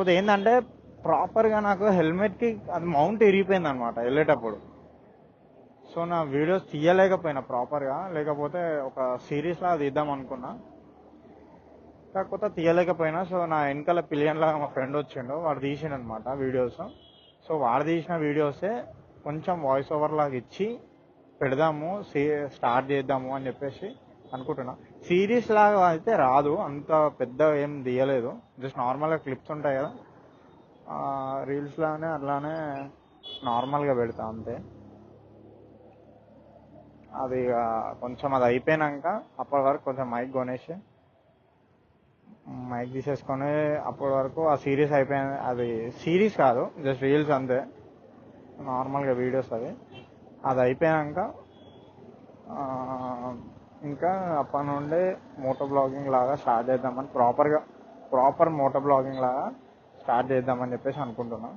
కాకపోతే ఏంటంటే ప్రాపర్గా నాకు హెల్మెట్కి అది మౌంట్ ఇరిగిపోయింది అనమాట వెళ్ళేటప్పుడు. సో నా వీడియోస్ తీయలేకపోయినా ప్రాపర్గా, లేకపోతే ఒక సిరీస్ లాగా తీద్దాం అనుకున్నా, కాకపోతే తీయలేకపోయినా. సో నా వెనకాల పిలియన్ లాగా మా ఫ్రెండ్ వచ్చిండు, వాడు తీసిండు అనమాట వీడియోస్. సో వాడు తీసిన వీడియోసే కొంచెం వాయిస్ ఓవర్ లాగా ఇచ్చి పెడదాము, స్టార్ట్ చేద్దాము అని చెప్పేసి అనుకుంటున్నా. సిరీస్ లాగా అయితే రాదు, అంత పెద్ద ఏం తీయలేదు, జస్ట్ నార్మల్గా క్లిప్స్ ఉంటాయి కదా, రీల్స్ లానే అట్లానే నార్మల్గా పెడతా అంతే. అది కొంచెం అది అయిపోయినాక అప్పటి వరకు కొంచెం మైక్ తీసేసుకొని అప్పటి వరకు ఆ సిరీస్ అయిపోయింది. అది సిరీస్ కాదు, జస్ట్ రీల్స్ అంతే, నార్మల్గా వీడియోస్ అది అయిపోయాక ఇంకా అప్పటి నుండి మోటో బ్లాగింగ్ లాగా స్టార్ట్ చేద్దామని, ప్రాపర్ మోటో బ్లాగింగ్ లాగా స్టార్ట్ చేద్దామని చెప్పేసి అనుకుంటున్నా.